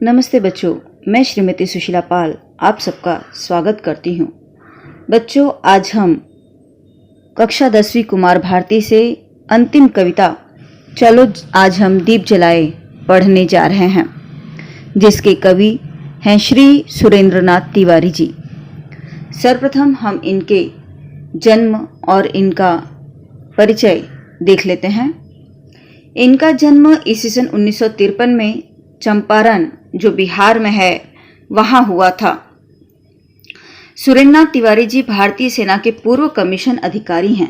नमस्ते बच्चों, मैं श्रीमती सुशीला पाल आप सबका स्वागत करती हूँ। बच्चों, आज हम कक्षा 10वीं कुमार भारती से अंतिम कविता चलो आज हम दीप जलाए पढ़ने जा रहे हैं, जिसके कवि हैं श्री सुरेंद्रनाथ तिवारी जी। सर्वप्रथम हम इनके जन्म और इनका परिचय देख लेते हैं। इनका जन्म ईस्वी सन 1953 में चंपारण, जो बिहार में है, वहां हुआ था। सुरेंद्रनाथ तिवारी जी भारतीय सेना के पूर्व कमीशन अधिकारी हैं।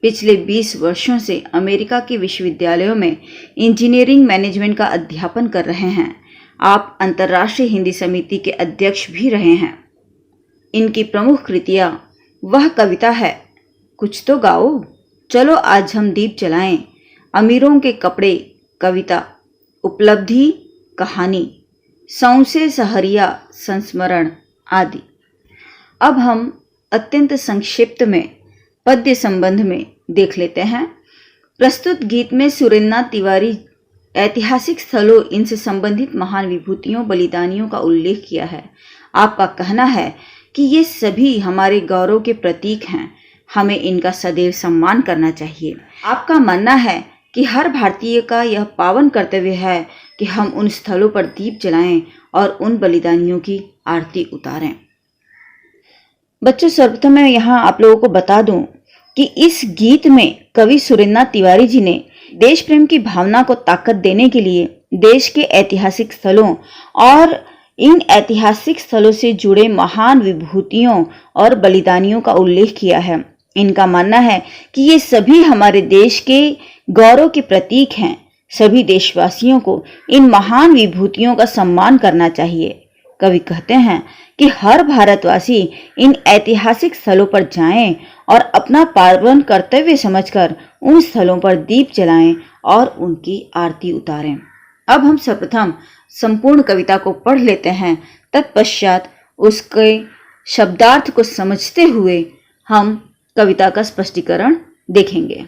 पिछले 20 वर्षों से अमेरिका के विश्वविद्यालयों में इंजीनियरिंग मैनेजमेंट का अध्यापन कर रहे हैं। आप अंतर्राष्ट्रीय हिंदी समिति के अध्यक्ष भी रहे हैं। इनकी प्रमुख कृतियां वह कविता है कुछ तो गाओ, चलो आज हम दीप जलाएं, अमीरों के कपड़े कविता, उपलब्धि कहानी, सौंसे सहरिया संस्मरण आदि। अब हम अत्यंत संक्षिप्त में पद्य संबंध में देख लेते हैं। प्रस्तुत गीत में सुरेंद्रनाथ तिवारी ऐतिहासिक स्थलों, इनसे संबंधित महान विभूतियों, बलिदानियों का उल्लेख किया है। आपका कहना है कि ये सभी हमारे गौरव के प्रतीक हैं, हमें इनका सदैव सम्मान करना चाहिए। आपका मानना है कि हर भारतीय का यह पावन कर्तव्य है कि हम उन स्थलों पर दीप जलाएं और उन बलिदानियों की आरती उतारें। बच्चों, सर्वप्रथम मैं यहाँ आप लोगों को बता दूं कि इस गीत में कवि सुरेंद्रनाथ तिवारी जी ने देश प्रेम की भावना को ताकत देने के लिए देश के ऐतिहासिक स्थलों और इन ऐतिहासिक स्थलों से जुड़े महान विभूतियों और बलिदानियों का उल्लेख किया है। इनका मानना है कि ये सभी हमारे देश के गौरव के प्रतीक हैं। सभी देशवासियों को इन महान विभूतियों का सम्मान करना चाहिए। कवि कहते हैं कि हर भारतवासी इन ऐतिहासिक स्थलों पर जाएं और अपना पावन कर्तव्य समझकर उन स्थलों पर दीप जलाएं और उनकी आरती उतारें। अब हम सर्वप्रथम संपूर्ण कविता को पढ़ लेते हैं, तत्पश्चात उसके शब्दार्थ को समझते हुए हम कविता का स्पष्टीकरण देखेंगे।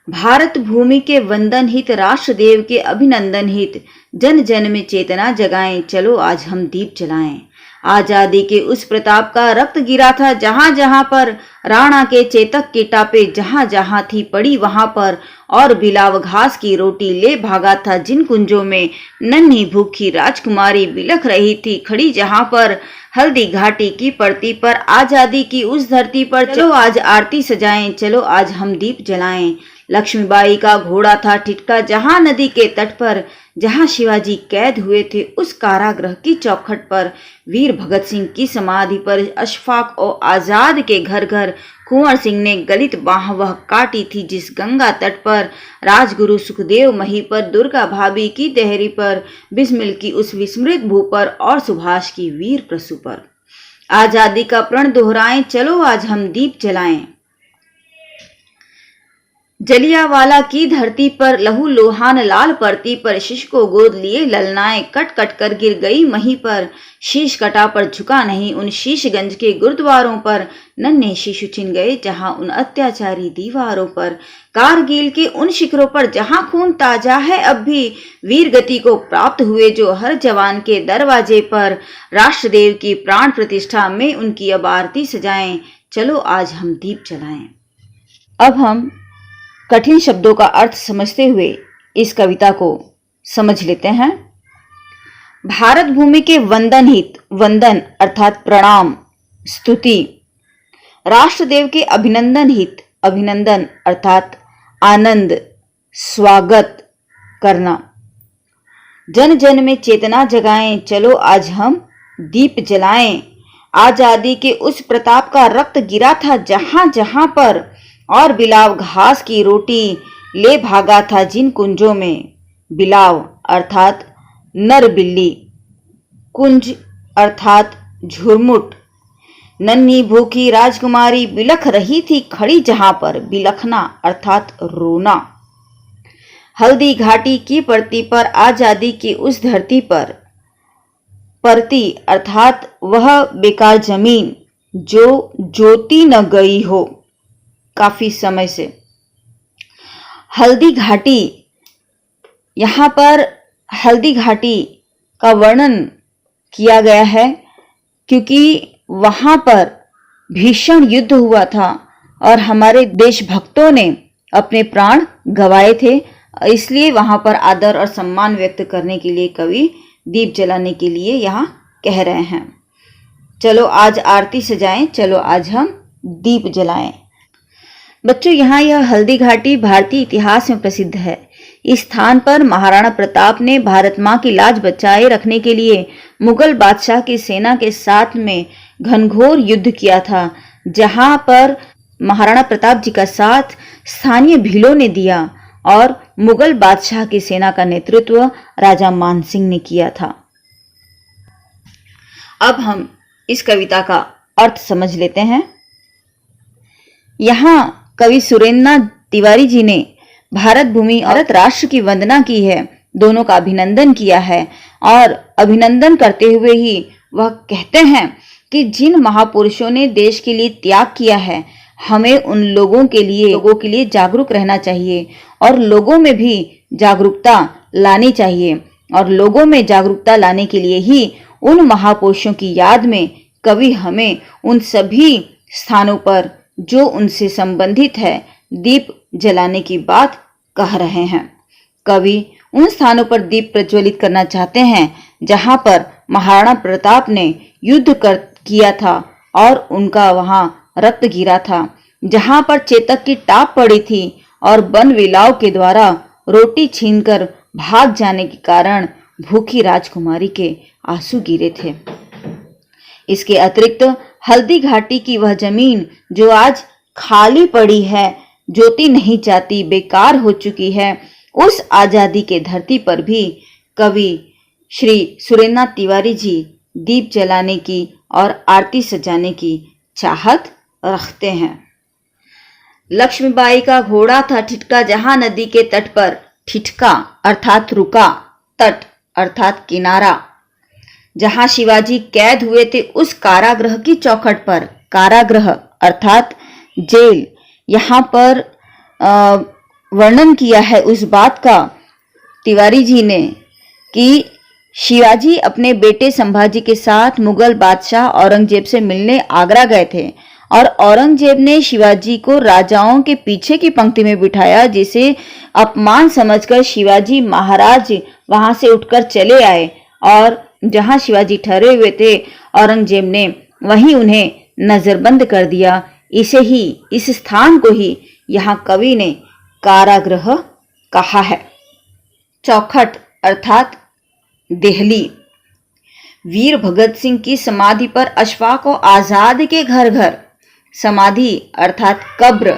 भारत भूमि के वंदन हित, राष्ट्रदेव के अभिनंदन हित, जन जन में चेतना जगाएं, चलो आज हम दीप जलाएं। आजादी के उस प्रताप का रक्त गिरा था जहां जहां पर, राणा के चेतक के टापे जहां जहां थी पड़ी वहां पर, और बिलाव घास की रोटी ले भागा था जिन कुंजों में, नन्ही भूखी राजकुमारी बिलख रही थी खड़ी जहां पर, हल्दी घाटी की पड़ती पर, आजादी की उस धरती पर, चलो आज आरती सजाएं, चलो आज हम दीप जलाएं। लक्ष्मीबाई का घोड़ा था ठिठका जहां नदी के तट पर, जहां शिवाजी कैद हुए थे उस कारागृह की चौखट पर, वीर भगत सिंह की समाधि पर, अशफाक और आजाद के घर घर, कुंवर सिंह ने गलित बाह वह काटी थी जिस गंगा तट पर, राजगुरु सुखदेव मही पर, दुर्गा भाभी की देहरी पर, बिस्मिल की उस विस्मृत भू पर, और सुभाष की वीर प्रसू पर। आजादी का प्रण दोहराएं, चलो आज हम दीप जलाएं। जलियावाला की धरती पर, लहू लोहान लाल परती पर, शिशु को गोद लिए ललनाएं कट कट कर गिर गई मही पर, शीश कटा पर झुका नहीं उन शीशगंज के गुरुद्वारों पर, नन्हे शिशु छिन गए जहां उन अत्याचारी दीवारों पर, कारगिल के उन शिखरों पर जहां खून ताजा है अब भी, वीर गति को प्राप्त हुए जो हर जवान के दरवाजे पर, राष्ट्रदेव की प्राण प्रतिष्ठा में उनकी अब आरती सजाएं, चलो आज हम दीप जलाएं। अब हम कठिन शब्दों का अर्थ समझते हुए इस कविता को समझ लेते हैं। भारत भूमि के वंदन हित, वंदन अर्थात प्रणाम, स्तुति। राष्ट्रदेव के अभिनंदन हित, अभिनंदन अर्थात आनंद, स्वागत करना। जन जन में चेतना जगाएं, चलो आज हम दीप जलाएं। आजादी के उस प्रताप का रक्त गिरा था जहां जहां पर, और बिलाव घास की रोटी ले भागा था जिन कुंजों में। बिलाव अर्थात नर बिल्ली, कुंज अर्थात झुरमुट। नन्ही भूखी राजकुमारी बिलख रही थी खड़ी जहां पर, बिलखना अर्थात रोना। हल्दी घाटी की परती पर, आजादी की उस धरती पर, परती अर्थात वह बेकार जमीन जो जोती न गई हो काफी समय से। हल्दी घाटी यहाँ पर हल्दी घाटी का वर्णन किया गया है, क्योंकि वहां पर भीषण युद्ध हुआ था और हमारे देशभक्तों ने अपने प्राण गंवाए थे। इसलिए वहां पर आदर और सम्मान व्यक्त करने के लिए कवि दीप जलाने के लिए यहाँ कह रहे हैं। चलो आज आरती सजाएं, चलो आज हम दीप जलाएं। बच्चों, यहाँ यह हल्दी घाटी भारतीय इतिहास में प्रसिद्ध है। इस स्थान पर महाराणा प्रताप ने भारत मां की लाज बचाए रखने के लिए मुगल बादशाह की सेना के साथ में घनघोर युद्ध किया था, जहां पर महाराणा प्रताप जी का साथ स्थानीय भीलों ने दिया और मुगल बादशाह की सेना का नेतृत्व राजा मान सिंह ने किया था। अब हम इस कविता का अर्थ समझ लेते हैं। यहाँ कवि सुरेंद्रनाथ तिवारी जी ने भारत भूमि और भारत राष्ट्र की वंदना की है, दोनों का अभिनंदन किया है और अभिनंदन करते हुए ही वह कहते हैं कि जिन महापुरुषों ने देश के लिए त्याग किया है, हमें उन लोगों के लिए जागरूक रहना चाहिए और लोगों में भी जागरूकता लानी चाहिए। और लोगों में जागरूकता लाने के लिए ही उन महापुरुषों की याद में कवि हमें उन सभी स्थानों पर जो उनसे संबंधित है दीप जलाने की बात कह रहे हैं। कवि उन स्थानों पर दीप प्रज्वलित करना चाहते हैं जहां पर महाराणा प्रताप ने युद्ध किया था और उनका वहां रक्त गिरा था, जहां पर चेतक की टाप पड़ी थी और वन विलाव के द्वारा रोटी छीनकर भाग जाने के कारण भूखी राजकुमारी के आंसू गिरे थे। इसके अतिरिक्त हल्दी घाटी की वह जमीन जो आज खाली पड़ी है, जोती नहीं जाती, बेकार हो चुकी है, उस आजादी के धरती पर भी कवि श्री सुरेंद्रनाथ तिवारी जी दीप जलाने की और आरती सजाने की चाहत रखते हैं। लक्ष्मीबाई का घोड़ा था ठिठका जहां नदी के तट पर, ठिठका अर्थात रुका, तट अर्थात किनारा, जहां शिवाजी कैद हुए थे उस कारागृह की चौखट पर, कारागृह अर्थात जेल। यहाँ पर वर्णन किया है उस बात का तिवारी जी ने कि शिवाजी अपने बेटे संभाजी के साथ मुगल बादशाह औरंगजेब से मिलने आगरा गए थे और औरंगजेब ने शिवाजी को राजाओं के पीछे की पंक्ति में बिठाया, जिसे अपमान समझकर शिवाजी महाराज वहां से उठकर चले आए और जहां शिवाजी ठहरे हुए थे औरंगजेब ने वहीं उन्हें नजरबंद कर दिया। इस स्थान को ही यहाँ कवि ने कारागृह कहा है। चौखट अर्थात देहली। वीर भगत सिंह की समाधि पर अशफाक और आजाद के घर घर, समाधि अर्थात कब्र।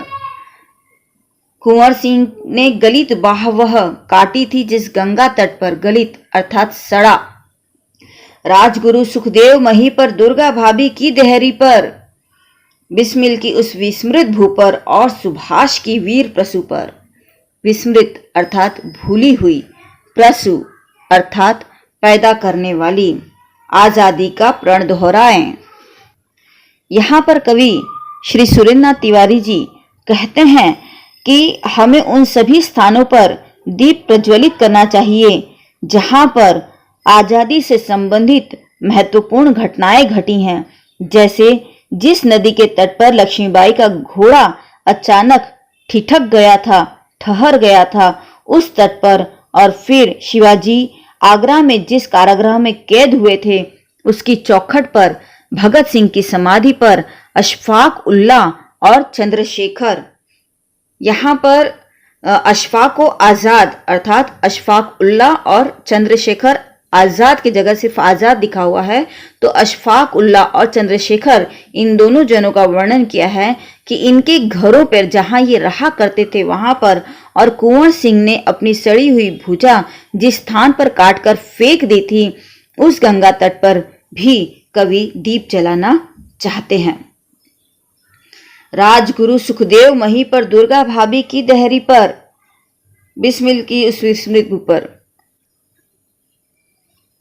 कुंवर सिंह ने गलित बाह वह काटी थी जिस गंगा तट पर, गलित अर्थात सड़ा। राजगुरु सुखदेव मही पर, दुर्गा भाभी की देहरी पर, बिस्मिल की उस विस्मृत भू पर और सुभाष की वीर प्रसू पर। विस्मृत अर्थात भूली हुई, प्रसू अर्थात पैदा करने वाली। आजादी का प्रण दोहराएं। यहाँ पर कवि श्री सुरेंद्रनाथ तिवारी जी कहते हैं कि हमें उन सभी स्थानों पर दीप प्रज्वलित करना चाहिए जहां पर आजादी से संबंधित महत्वपूर्ण घटनाएं घटी हैं, जैसे जिस नदी के तट पर लक्ष्मीबाई का घोड़ा अचानक ठिठक गया था, ठहर गया था उस तट पर, और फिर शिवाजी आगरा में जिस कारागृह में कैद हुए थे उसकी चौखट पर, भगत सिंह की समाधि पर, अशफाक उल्लाह और चंद्रशेखर। यहाँ पर अशफाक को आजाद अर्थात अशफाक उल्लाह और चंद्रशेखर, आजाद की जगह सिर्फ आजाद लिखा हुआ है, तो अशफाक उल्लाह और चंद्रशेखर इन दोनों जनों का वर्णन किया है कि इनके घरों पर जहां ये रहा करते थे वहां पर, और कुंवर सिंह ने अपनी सड़ी हुई भुजा जिस स्थान पर काटकर फेंक दी थी उस गंगा तट पर भी कवि दीप जलाना चाहते हैं। राजगुरु सुखदेव मही पर, दुर्गा भाभी की देहरी पर, बिस्मिल की उस विस्मृत भू पर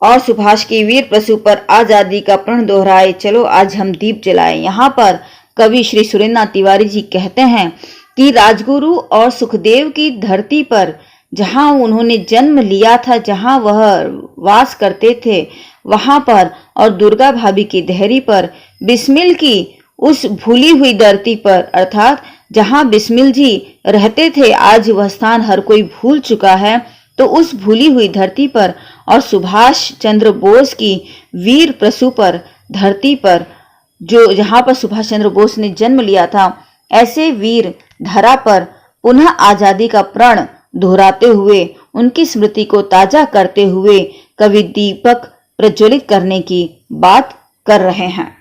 और सुभाष की वीर प्रसू पर आजादी का प्रण दोहराए, चलो आज हम दीप जलाएं। यहाँ पर कवि श्री सुरेंद्रनाथ तिवारी जी कहते हैं कि राजगुरु और सुखदेव की धरती पर जहां उन्होंने जन्म लिया था, जहां वह वास करते थे, वहां पर और दुर्गा भाभी की देहरी पर, बिस्मिल की उस भूली हुई धरती पर, अर्थात जहां बिस्मिल जी रहते थे, आज वह स्थान हर कोई भूल चुका है। तो उस भूली हुई धरती पर और सुभाष चंद्र बोस की वीर प्रसू पर, धरती पर, जो जहां पर सुभाष चंद्र बोस ने जन्म लिया था, ऐसे वीर धरा पर पुनः आजादी का प्रण दोहराते हुए, उनकी स्मृति को ताजा करते हुए कवि दीपक प्रज्वलित करने की बात कर रहे हैं।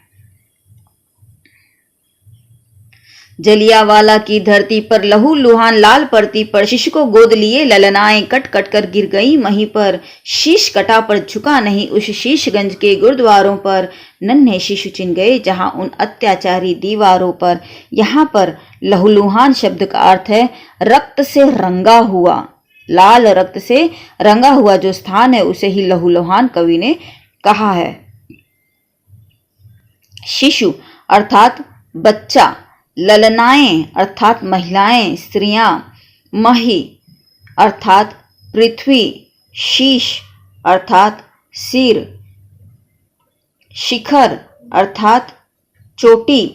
जलियावाला की धरती पर लहू लुहान लाल परती पर शिशु को गोद लिए ललनाएं कट कट कर गिर गई वहीं पर, शीश कटा पर झुका नहीं उस शीशगंज के गुरुद्वारों पर, नन्हे शिशु चिन गए जहां उन अत्याचारी दीवारों पर। यहाँ पर लहूलुहान शब्द का अर्थ है रक्त से रंगा हुआ, लाल रक्त से रंगा हुआ जो स्थान है उसे ही लहूलुहान कवि ने कहा है। शिशु अर्थात बच्चा, ललनाएं अर्थात महिलाएं, स्त्रियां, मही अर्थात पृथ्वी, शीश अर्थात सिर, शिखर अर्थात चोटी,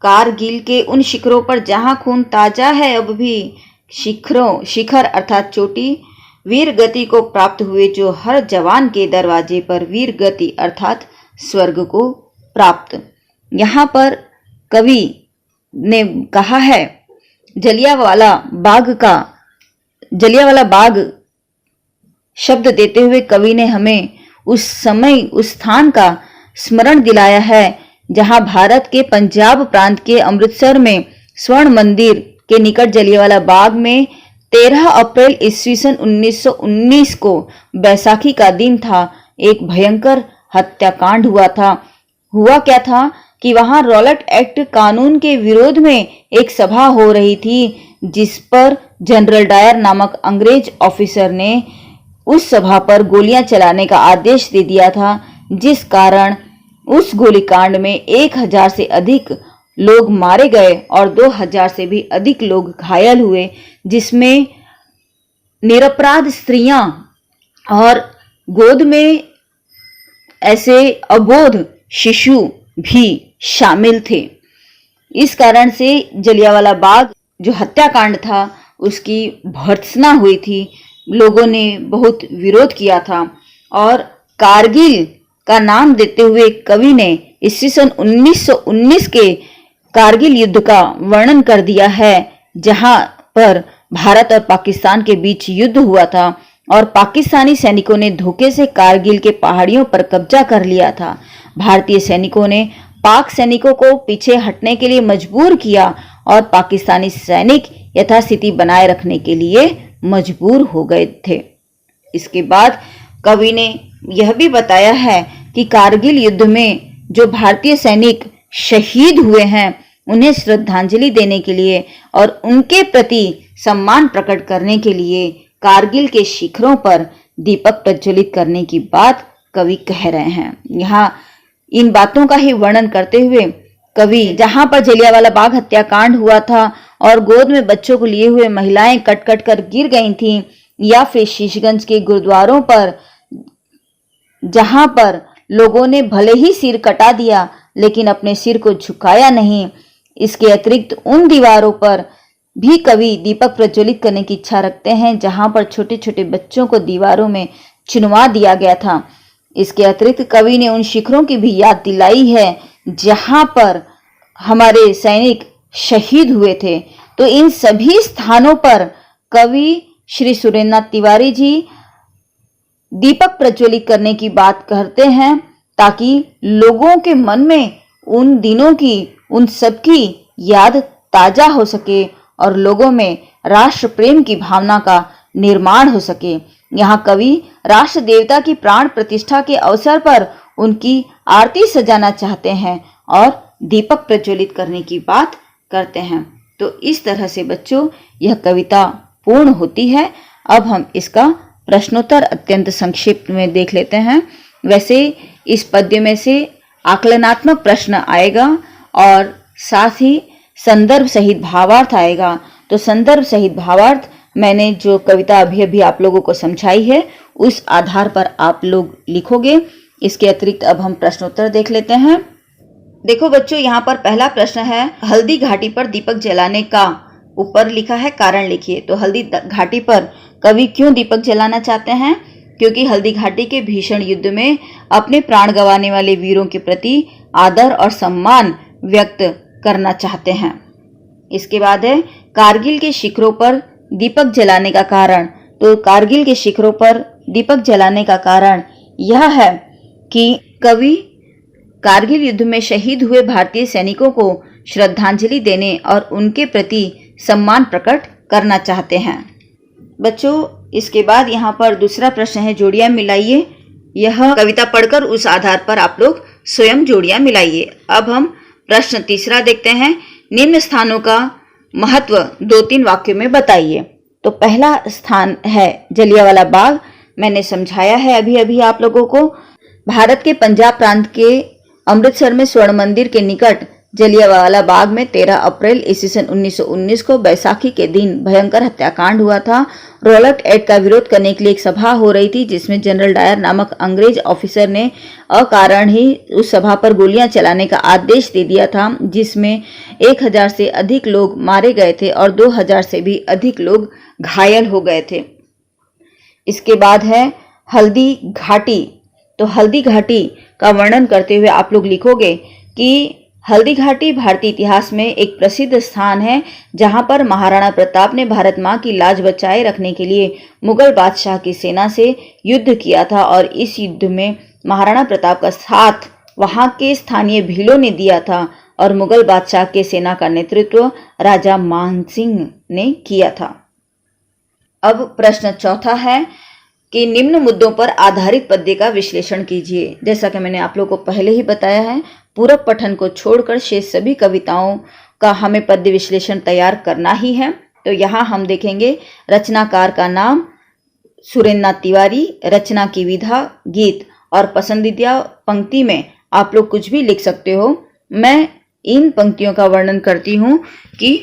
कारगिल के उन शिखरों पर जहां खून ताजा है अब भी, शिखर अर्थात चोटी, वीर गति को प्राप्त हुए जो हर जवान के दरवाजे पर, वीर गति अर्थात स्वर्ग को प्राप्त। यहाँ पर कवि ने कहा है जलियांवाला बाग शब्द देते हुए कवि ने हमें उस समय उस स्थान का स्मरण दिलाया है जहां भारत के पंजाब प्रांत के अमृतसर में स्वर्ण मंदिर के निकट जलियांवाला बाग में 13 अप्रैल ईस्वी सन 1919 को बैसाखी का दिन था, एक भयंकर हत्याकांड हुआ था। हुआ क्या था कि वहां रॉलेट एक्ट कानून के विरोध में एक सभा हो रही थी जिस पर जनरल डायर नामक अंग्रेज ऑफिसर ने उस सभा पर गोलियां चलाने का आदेश दे दिया था, जिस कारण उस गोलीकांड में 1000 से अधिक लोग मारे गए और 2000 से भी अधिक लोग घायल हुए, जिसमें निरपराध स्त्रियां और गोद में ऐसे अबोध शिशु भी शामिल थे। इस कारण से जलियांवाला बाग जो हत्याकांड था उसकी भर्त्सना हुई थी, लोगों ने बहुत विरोध किया था और कारगिल का नाम देते हुए कवि ने ईस्वी सन 1919 के कारगिल युद्ध का वर्णन कर दिया है, जहां पर भारत और पाकिस्तान के बीच युद्ध हुआ था और पाकिस्तानी सैनिकों ने धोखे से कारगिल के पहाड़ियों पर कब्जा कर लिया था। भारतीय सैनिकों ने पाक सैनिकों को पीछे हटने के लिए मजबूर किया और पाकिस्तानी सैनिक यथास्थिति बनाए रखने के लिए मजबूर हो गए थे। इसके बाद कवि ने यह भी बताया है कि कारगिल युद्ध में जो भारतीय सैनिक शहीद हुए हैं उन्हें श्रद्धांजलि देने के लिए और उनके प्रति सम्मान प्रकट करने के लिए कारगिल के शिखरों पर दीपक प्रज्वलित करने की बात कवि कह रहे हैं। यहाँ इन बातों का ही वर्णन करते हुए कवि जहां पर जलियांवाला बाग हत्याकांड हुआ था और गोद में बच्चों को लिए हुए महिलाएं कट कट कर गिर गई थीं, या फिर शीशगंज के गुरुद्वारों पर जहां पर लोगों ने भले ही सिर कटा दिया लेकिन अपने सिर को झुकाया नहीं, इसके अतिरिक्त उन दीवारों पर भी कवि दीपक प्रज्वलित करने की इच्छा रखते हैं जहां पर छोटे छोटे बच्चों को दीवारों में चुनवा दिया गया था। इसके अतिरिक्त कवि ने उन शिखरों की भी याद दिलाई है जहां पर हमारे सैनिक शहीद हुए थे। तो इन सभी स्थानों पर कवि श्री सुरेंद्रनाथ तिवारी जी दीपक प्रज्वलित करने की बात करते हैं ताकि लोगों के मन में उन दिनों की उन सब की याद ताजा हो सके और लोगों में राष्ट्र प्रेम की भावना का निर्माण हो सके। यहाँ कवि राष्ट्र देवता की प्राण प्रतिष्ठा के अवसर पर उनकी आरती सजाना चाहते हैं और दीपक प्रज्वलित करने की बात करते हैं। तो इस तरह से बच्चों यह कविता पूर्ण होती है। अब हम इसका प्रश्नोत्तर अत्यंत संक्षिप्त में देख लेते हैं। वैसे इस पद्य में से आकलनात्मक प्रश्न आएगा और साथ ही संदर्भ सहित भावार्थ आएगा। तो संदर्भ सहित भावार्थ मैंने जो कविता अभी अभी आप लोगों को समझाई है उस आधार पर आप लोग लिखोगे। इसके अतिरिक्त अब हम प्रश्नोत्तर देख लेते हैं। देखो बच्चों, यहाँ पर पहला प्रश्न है, हल्दी घाटी पर दीपक जलाने का ऊपर लिखा है कारण लिखिए। तो हल्दी घाटी पर कवि क्यों दीपक जलाना चाहते हैं? क्योंकि हल्दी घाटी के भीषण युद्ध में अपने प्राण गंवाने वाले वीरों के प्रति आदर और सम्मान व्यक्त करना चाहते हैं। इसके बाद है कारगिल के शिखरों पर दीपक जलाने का कारण। तो कारगिल के शिखरों पर दीपक जलाने का कारण यह है कि कवि कारगिल युद्ध में शहीद हुए भारतीय सैनिकों को श्रद्धांजलि देने और उनके प्रति सम्मान प्रकट करना चाहते हैं। बच्चों, इसके बाद यहाँ पर दूसरा प्रश्न है, जोड़ियां मिलाइए। यह कविता पढ़कर उस आधार पर आप लोग स्वयं जोड़ियां मिलाइए। अब हम प्रश्न तीसरा देखते हैं, निम्न स्थानों का महत्व 2-3 वाक्यों में बताइए। तो पहला स्थान है जलियांवाला बाग। मैंने समझाया है अभी अभी आप लोगों को। भारत के पंजाब प्रांत के अमृतसर में स्वर्ण मंदिर के निकट जलियांवाला बाग में 13 अप्रैल ईस्वी 1919 को बैसाखी के दिन भयंकर हत्याकांड हुआ था। रॉलेट एक्ट का विरोध करने के लिए एक सभा हो रही थी जिसमें जनरल डायर नामक अंग्रेज ऑफिसर ने अकारण ही उस सभा पर गोलियां चलाने का आदेश दे दिया था, जिसमें 1000 से अधिक लोग मारे गए थे और 2000 से भी अधिक लोग घायल हो गए थे। इसके बाद है हल्दी घाटी। तो हल्दी घाटी का वर्णन करते हुए आप लोग लिखोगे कि हल्दी घाटी भारतीय इतिहास में एक प्रसिद्ध स्थान है जहां पर महाराणा प्रताप ने भारत मां की लाज बचाए रखने के लिए मुगल बादशाह की सेना से युद्ध किया था और इस युद्ध में महाराणा प्रताप का साथ वहां के स्थानीय भीलों ने दिया था और मुगल बादशाह के सेना का नेतृत्व राजा मानसिंह ने किया था। अब प्रश्न चौथा है कि निम्न मुद्दों पर आधारित पद्य का विश्लेषण कीजिए। जैसा कि मैंने आप लोगों को पहले ही बताया है, पूरक पठन को छोड़कर शेष सभी कविताओं का हमें पद्य विश्लेषण तैयार करना ही है। तो यहाँ हम देखेंगे रचनाकार का नाम सुरेंद्रनाथ तिवारी, रचना की विधा गीत और पसंदीदा पंक्ति में आप लोग कुछ भी लिख सकते हो। मैं इन पंक्तियों का वर्णन करती हूँ कि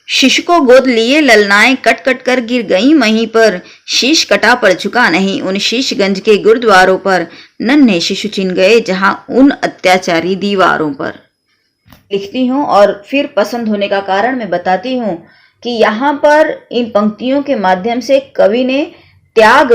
शिशु को गोद लिए ललनाएं कट कट कर गिर गई वहीं पर, शीश कटा पर झुका नहीं उन शीशगंज के गुरुद्वारों पर, नन्हे शिशु चिन गए जहां उन अत्याचारी दीवारों पर। लिखती हूँ और फिर पसंद होने का कारण मैं बताती हूँ कि यहाँ पर इन पंक्तियों के माध्यम से कवि ने त्याग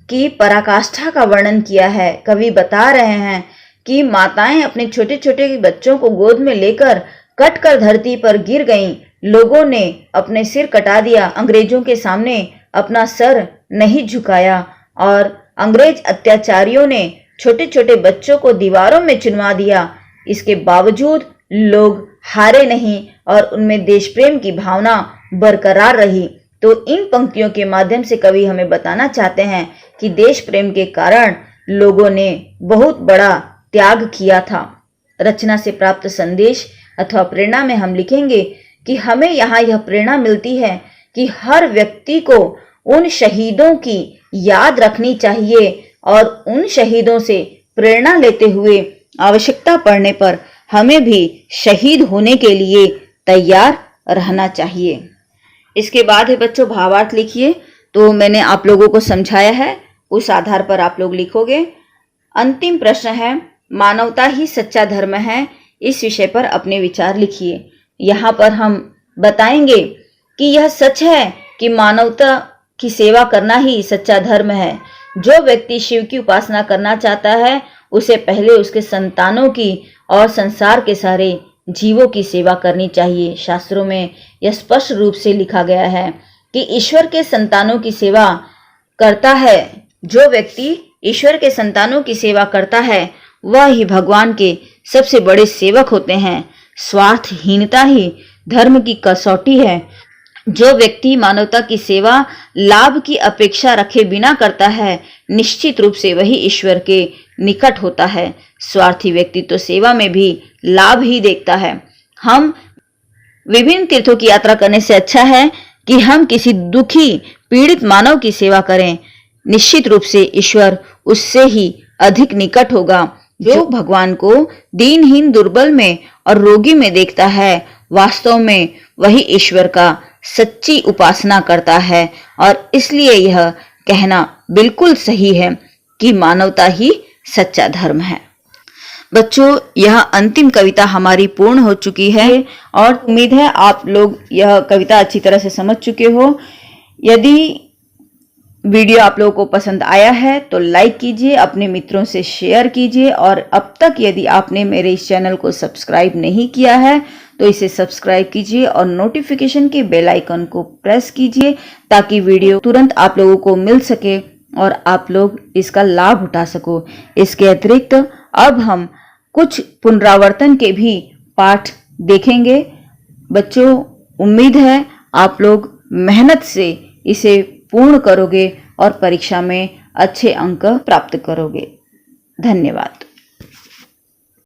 की पराकाष्ठा का वर्णन किया है। कवि बता रहे हैं कि माताएं अपने छोटे छोटे बच्चों को गोद में लेकर कट कर धरती पर गिर गईं। लोगों ने अपने सिर कटा दिया, अंग्रेजों के सामने अपना सर नहीं झुकाया और अंग्रेज अत्याचारियों ने छोटे छोटे बच्चों को दीवारों में चुनवा दिया। इसके बावजूद लोग हारे नहीं और उनमें देश प्रेम की भावना बरकरार रही। तो इन पंक्तियों के माध्यम से कवि हमें बताना चाहते हैं कि देश प्रेम के कारण लोगों ने बहुत बड़ा त्याग किया था। रचना से प्राप्त संदेश अथवा प्रेरणा में हम लिखेंगे कि हमें यहाँ यह प्रेरणा मिलती है कि हर व्यक्ति को उन शहीदों की याद रखनी चाहिए और उन शहीदों से प्रेरणा लेते हुए आवश्यकता पड़ने पर हमें भी शहीद होने के लिए तैयार रहना चाहिए। इसके बाद है बच्चों भावार्थ लिखिए। तो मैंने आप लोगों को समझाया है, उस आधार पर आप लोग लिखोगे। अंतिम प्रश्न है, मानवता ही सच्चा धर्म है। इस विषय पर अपने विचार लिखिए। यहाँ पर हम बताएंगे कि यह सच है कि मानवता की सेवा करना ही सच्चा धर्म है। जो व्यक्ति शिव की उपासना करना चाहता है उसे पहले उसके संतानों की और संसार के सारे जीवों की सेवा करनी चाहिए। शास्त्रों में यह स्पष्ट रूप से लिखा गया है कि ईश्वर के संतानों की सेवा करता है, जो व्यक्ति ईश्वर के संतानों की सेवा करता है वह ही भगवान के सबसे बड़े सेवक होते हैं। स्वार्थहीनता ही धर्म की कसौटी है। जो व्यक्ति मानवता की सेवा लाभ की अपेक्षा रखे बिना करता है निश्चित रूप से वही ईश्वर के निकट होता है। स्वार्थी व्यक्ति तो सेवा में भी लाभ ही देखता है। हम विभिन्न तीर्थों की यात्रा करने से अच्छा है कि हम किसी दुखी पीड़ित मानव की सेवा करें। निश्चित रूप से ईश्वर उससे ही अधिक निकट होगा। जो भगवान को दीनहीन दुर्बल में और रोगी में देखता है वास्तव में वही ईश्वर का सच्ची उपासना करता है और इसलिए यह कहना बिल्कुल सही है कि मानवता ही सच्चा धर्म है। बच्चों, यह अंतिम कविता हमारी पूर्ण हो चुकी है और उम्मीद है आप लोग यह कविता अच्छी तरह से समझ चुके हो। यदि वीडियो आप लोगों को पसंद आया है तो लाइक कीजिए, अपने मित्रों से शेयर कीजिए और अब तक यदि आपने मेरे इस चैनल को सब्सक्राइब नहीं किया है तो इसे सब्सक्राइब कीजिए और नोटिफिकेशन के बेल आइकन को प्रेस कीजिए ताकि वीडियो तुरंत आप लोगों को मिल सके और आप लोग इसका लाभ उठा सको। इसके अतिरिक्त अब हम कुछ पुनरावर्तन के भी पाठ देखेंगे। बच्चों, उम्मीद है आप लोग मेहनत से इसे पूर्ण करोगे और परीक्षा में अच्छे अंक प्राप्त करोगे। धन्यवाद।